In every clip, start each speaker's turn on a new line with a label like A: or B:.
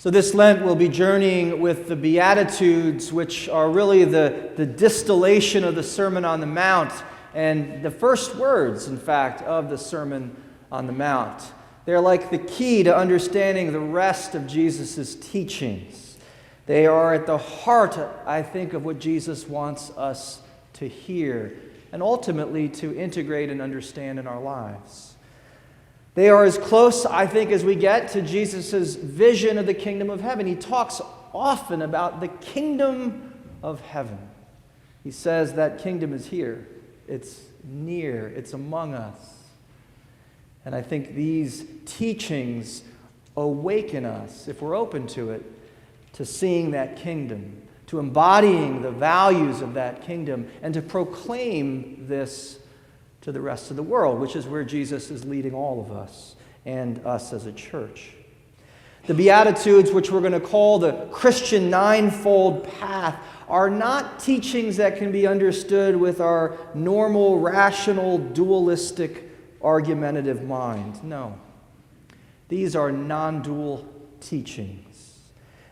A: So this Lent we'll be journeying with the Beatitudes, which are really the distillation of the Sermon on the Mount and the first words, in fact, of the Sermon on the Mount. They're like the key to understanding the rest of Jesus' teachings. They are at the heart, I think, of what Jesus wants us to hear and ultimately to integrate and understand in our lives. They are as close, I think, as we get to Jesus' vision of the kingdom of heaven. He talks often about the kingdom of heaven. He says that kingdom is here. It's near. It's among us. And I think these teachings awaken us, if we're open to it, to seeing that kingdom, to embodying the values of that kingdom, and to proclaim this to the rest of the world, which is where Jesus is leading all of us and us as a church. The Beatitudes, which we're going to call the Christian Ninefold path, are not teachings that can be understood with our normal, rational, dualistic, argumentative mind. No. These are non-dual teachings.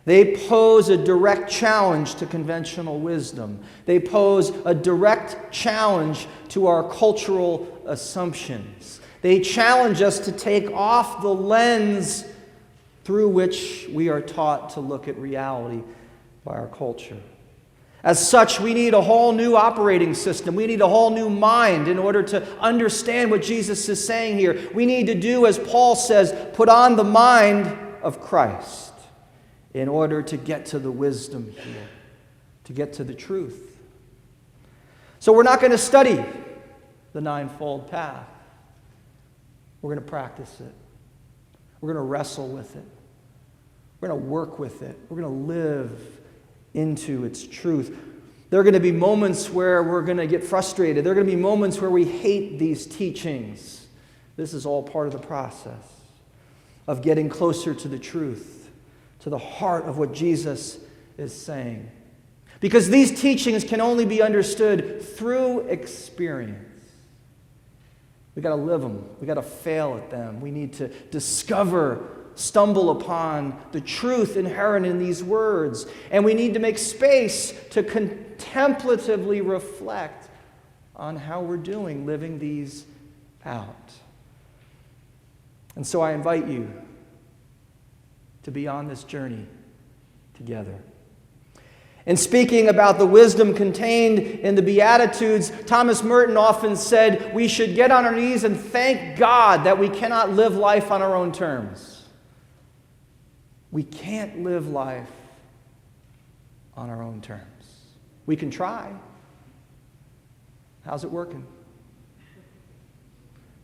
A: They pose a direct challenge to conventional wisdom. They pose a direct challenge to our cultural assumptions. They challenge us to take off the lens through which we are taught to look at reality by our culture. As such, we need a whole new operating system. We need a whole new mind in order to understand what Jesus is saying here. We need to do, as Paul says, put on the mind of Christ, in order to get to the wisdom here, to get to the truth. So we're not going to study the Ninefold path. We're going to practice it. We're going to wrestle with it. We're going to work with it. We're going to live into its truth. There are going to be moments where we're going to get frustrated. There are going to be moments where we hate these teachings. This is all part of the process of getting closer to the truth, to the heart of what Jesus is saying. Because these teachings can only be understood through experience. We've got to live them. We've got to fail at them. We need to stumble upon the truth inherent in these words. And we need to make space to contemplatively reflect on how we're doing living these out. And so I invite you to be on this journey together. In speaking about the wisdom contained in the Beatitudes, Thomas Merton often said we should get on our knees and thank God that we cannot live life on our own terms. We can't live life on our own terms. We can try. How's it working?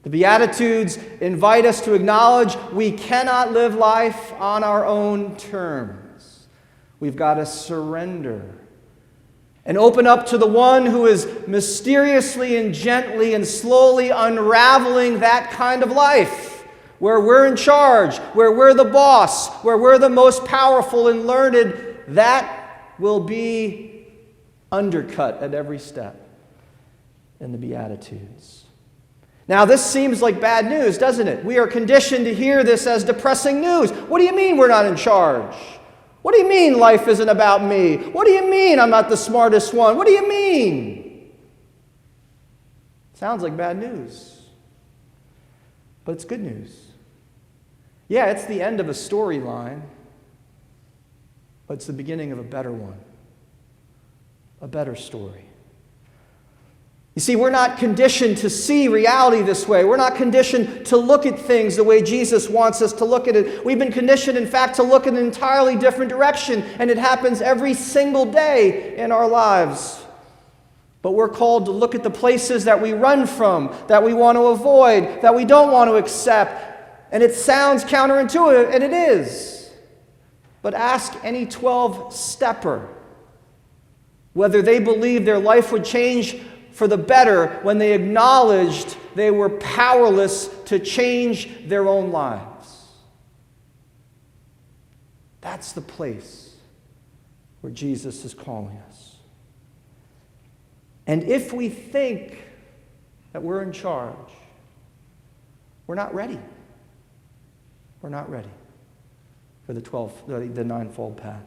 A: The Beatitudes invite us to acknowledge we cannot live life on our own terms. We've got to surrender and open up to the one who is mysteriously and gently and slowly unraveling that kind of life, where we're in charge, where we're the boss, where we're the most powerful and learned. That will be undercut at every step in the Beatitudes. Now, this seems like bad news, doesn't it? We are conditioned to hear this as depressing news. What do you mean we're not in charge? What do you mean life isn't about me? What do you mean I'm not the smartest one? What do you mean? Sounds like bad news. But it's good news. Yeah, it's the end of a storyline, but it's the beginning of a better one, a better story. You see, we're not conditioned to see reality this way. We're not conditioned to look at things the way Jesus wants us to look at it. We've been conditioned, in fact, to look in an entirely different direction, and it happens every single day in our lives. But we're called to look at the places that we run from, that we want to avoid, that we don't want to accept. And it sounds counterintuitive, and it is. But ask any 12-stepper whether they believe their life would change for the better when they acknowledged they were powerless to change their own lives. That's the place where Jesus is calling us. And if we think that we're in charge, we're not ready. We're not ready. for the Ninefold path.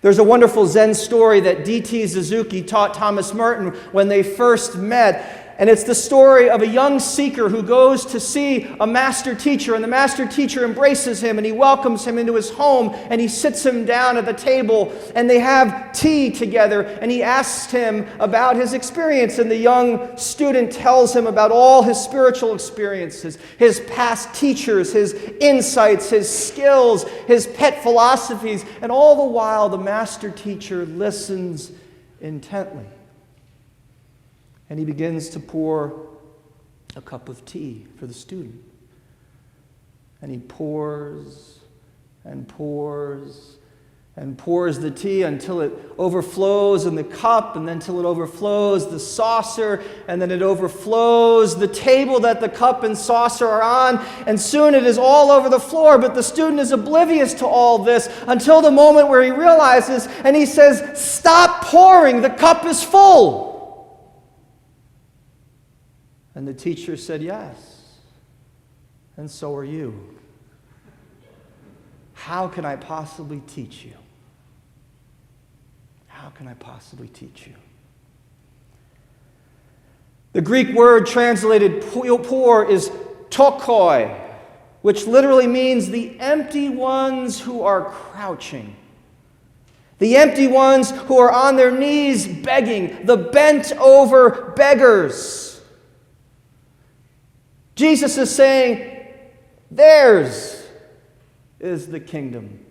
A: There's a wonderful Zen story that D.T. Suzuki taught Thomas Merton when they first met. And it's the story of a young seeker who goes to see a master teacher, and the master teacher embraces him and he welcomes him into his home and he sits him down at the table and they have tea together and he asks him about his experience, and the young student tells him about all his spiritual experiences, his past teachers, his insights, his skills, his pet philosophies, and all the while the master teacher listens intently. And he begins to pour a cup of tea for the student. And he pours and pours and pours the tea until it overflows in the cup, and then until it overflows the saucer, and then it overflows the table that the cup and saucer are on, and soon it is all over the floor. But the student is oblivious to all this until the moment where he realizes, and he says, "Stop pouring, the cup is full." And the teacher said, "Yes, and so are you. How can I possibly teach you? How can I possibly teach you?" The Greek word translated pour is tokoi, which literally means the empty ones who are crouching. The empty ones who are on their knees begging, the bent over beggars. Jesus is saying, theirs is the kingdom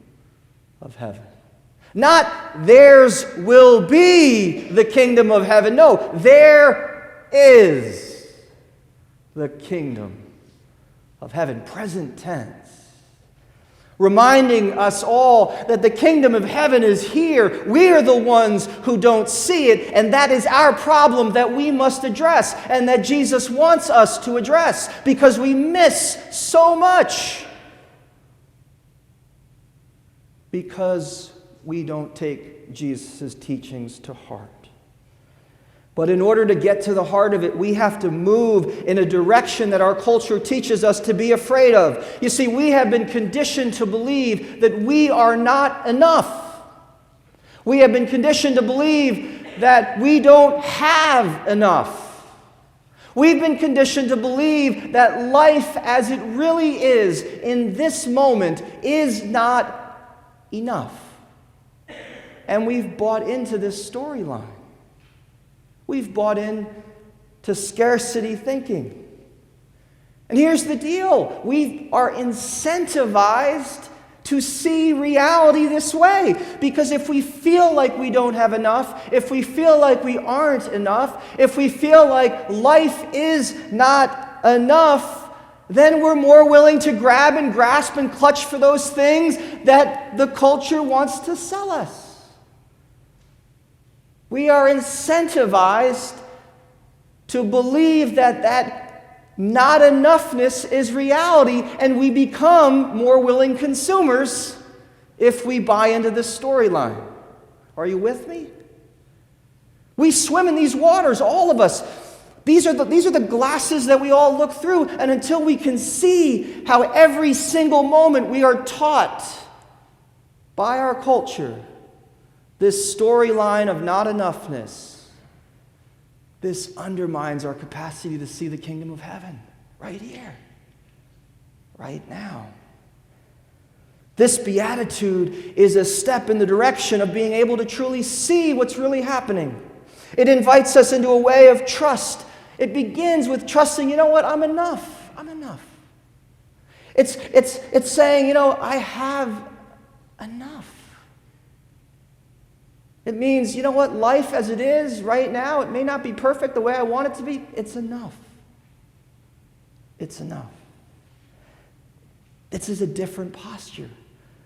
A: of heaven. Not theirs will be the kingdom of heaven. No, there is the kingdom of heaven. Present tense. Reminding us all that the kingdom of heaven is here. We are the ones who don't see it, and that is our problem that we must address, and that Jesus wants us to address, because we miss so much because we don't take Jesus' teachings to heart. But in order to get to the heart of it, we have to move in a direction that our culture teaches us to be afraid of. You see, we have been conditioned to believe that we are not enough. We have been conditioned to believe that we don't have enough. We've been conditioned to believe that life as it really is in this moment is not enough. And we've bought into this storyline. We've bought into scarcity thinking. And here's the deal. We are incentivized to see reality this way. Because if we feel like we don't have enough, if we feel like we aren't enough, if we feel like life is not enough, then we're more willing to grab and grasp and clutch for those things that the culture wants to sell us. We are incentivized to believe that not enoughness is reality, and we become more willing consumers if we buy into this storyline. Are you with me? We swim in these waters, all of us. These are the glasses that we all look through, and until we can see how every single moment we are taught by our culture this storyline of not enoughness, this undermines our capacity to see the kingdom of heaven right here, right now. This beatitude is a step in the direction of being able to truly see what's really happening. It invites us into a way of trust. It begins with trusting, you know what, I'm enough. I'm enough. It's saying, you know, I have enough. It means, you know what, life as it is right now, it may not be perfect the way I want it to be. It's enough. It's enough. This is a different posture.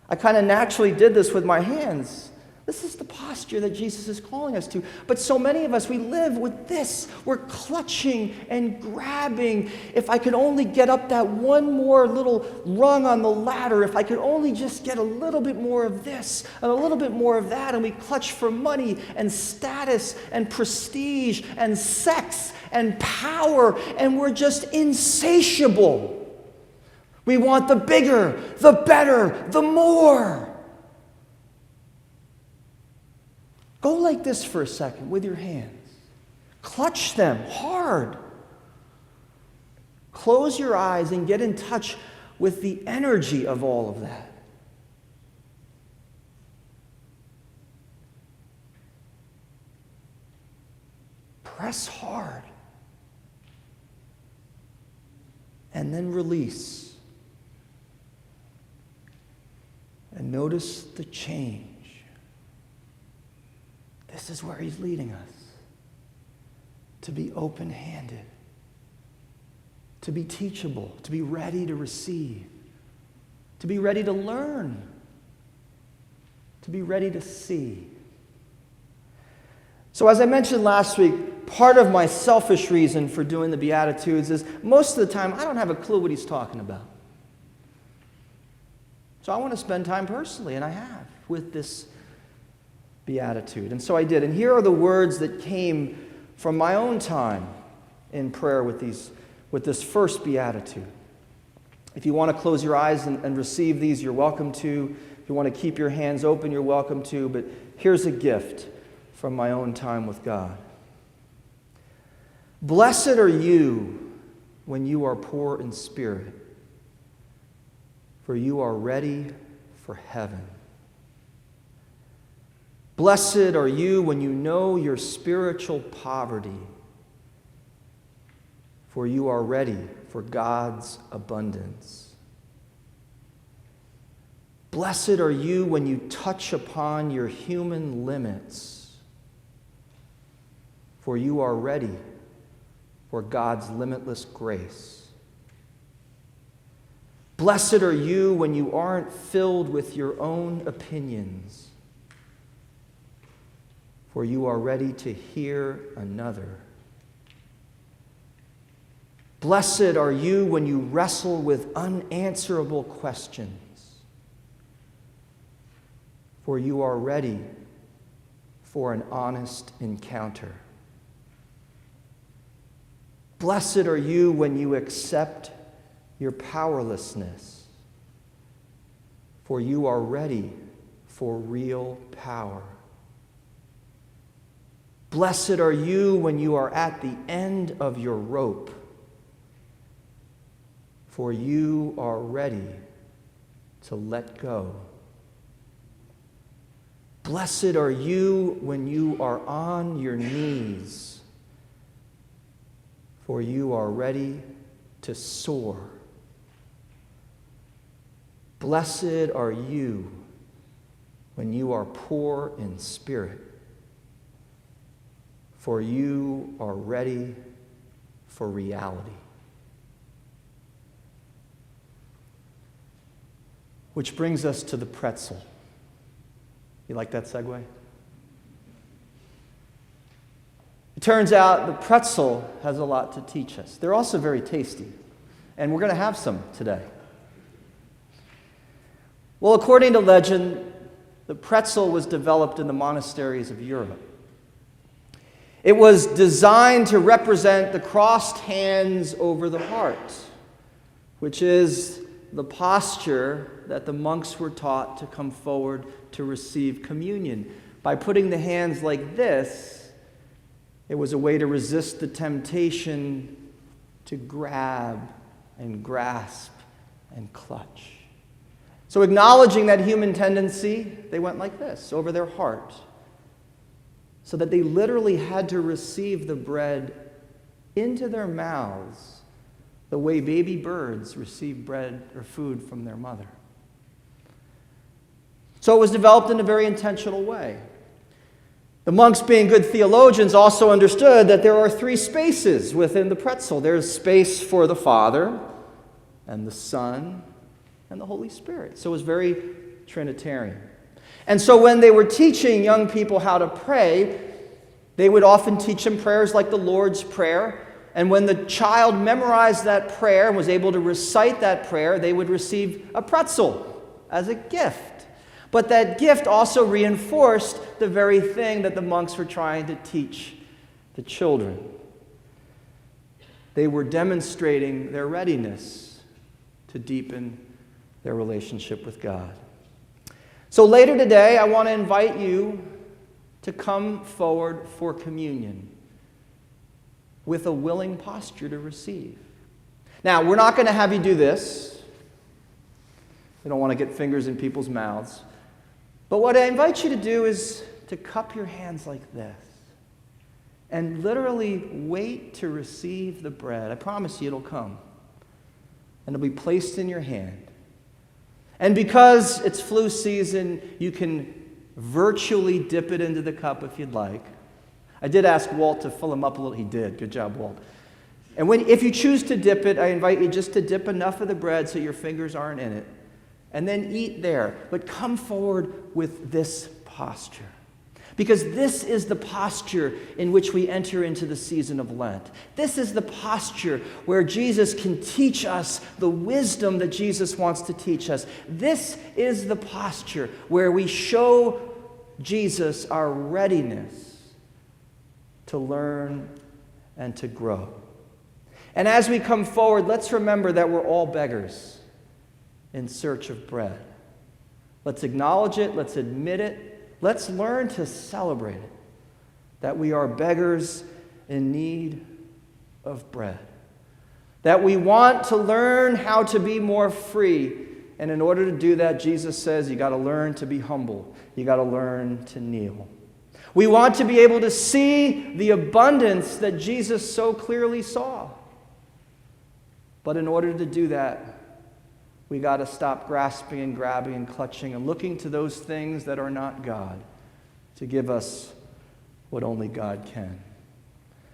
A: I kind of naturally did this with my hands. This is the posture that Jesus is calling us to. But so many of us, we live with this. We're clutching and grabbing. If I could only get up that one more little rung on the ladder, if I could only just get a little bit more of this and a little bit more of that, and we clutch for money and status and prestige and sex and power, and we're just insatiable. We want the bigger, the better, the more. Go like this for a second with your hands. Clutch them hard. Close your eyes and get in touch with the energy of all of that. Press hard. And then release. And notice the change. This is where he's leading us. To be open-handed. To be teachable. To be ready to receive. To be ready to learn. To be ready to see. So as I mentioned last week, part of my selfish reason for doing the Beatitudes is most of the time I don't have a clue what he's talking about. So I want to spend time personally, and I have, with this Beatitude. And so I did. And here are the words that came from my own time in prayer with this first Beatitude. If you want to close your eyes and receive these, you're welcome to. If you want to keep your hands open, you're welcome to. But here's a gift from my own time with God. Blessed are you when you are poor in spirit, for you are ready for heaven. Blessed are you when you know your spiritual poverty, for you are ready for God's abundance. Blessed are you when you touch upon your human limits, for you are ready for God's limitless grace. Blessed are you when you aren't filled with your own opinions, for you are ready to hear another. Blessed are you when you wrestle with unanswerable questions, for you are ready for an honest encounter. Blessed are you when you accept your powerlessness, for you are ready for real power. Blessed are you when you are at the end of your rope, for you are ready to let go. Blessed are you when you are on your knees, for you are ready to soar. Blessed are you when you are poor in spirit, for you are ready for reality. Which brings us to the pretzel. You like that segue? It turns out the pretzel has a lot to teach us. They're also very tasty, and we're going to have some today. Well, according to legend, the pretzel was developed in the monasteries of Europe. It was designed to represent the crossed hands over the heart, which is the posture that the monks were taught to come forward to receive communion. By putting the hands like this, it was a way to resist the temptation to grab and grasp and clutch. So acknowledging that human tendency, they went like this, over their heart, so that they literally had to receive the bread into their mouths the way baby birds receive bread or food from their mother. So it was developed in a very intentional way. The monks, being good theologians, also understood that there are three spaces within the pretzel. There's space for the Father and the Son and the Holy Spirit. So it was very Trinitarian. And so when they were teaching young people how to pray, they would often teach them prayers like the Lord's Prayer. And when the child memorized that prayer and was able to recite that prayer, they would receive a pretzel as a gift. But that gift also reinforced the very thing that the monks were trying to teach the children. They were demonstrating their readiness to deepen their relationship with God. So later today, I want to invite you to come forward for communion with a willing posture to receive. Now, we're not going to have you do this. We don't want to get fingers in people's mouths. But what I invite you to do is to cup your hands like this and literally wait to receive the bread. I promise you it'll come. And it'll be placed in your hand. And because it's flu season, you can virtually dip it into the cup if you'd like. I did ask Walt to fill him up a little. He did. Good job, Walt. And if you choose to dip it, I invite you just to dip enough of the bread so your fingers aren't in it. And then eat there. But come forward with this posture. Because this is the posture in which we enter into the season of Lent. This is the posture where Jesus can teach us the wisdom that Jesus wants to teach us. This is the posture where we show Jesus our readiness to learn and to grow. And as we come forward, let's remember that we're all beggars in search of bread. Let's acknowledge it. Let's admit it. Let's learn to celebrate it, that we are beggars in need of bread, that we want to learn how to be more free. And in order to do that, Jesus says you got to learn to be humble. You got to learn to kneel. We want to be able to see the abundance that Jesus so clearly saw. But in order to do that, we got to stop grasping and grabbing and clutching and looking to those things that are not God to give us what only God can.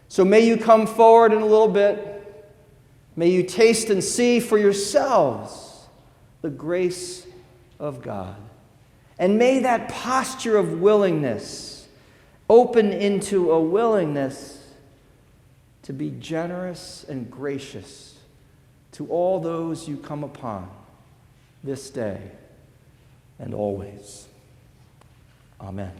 A: So may you come forward in a little bit. May you taste and see for yourselves the grace of God. And may that posture of willingness open into a willingness to be generous and gracious to all those you come upon this day and always. Amen.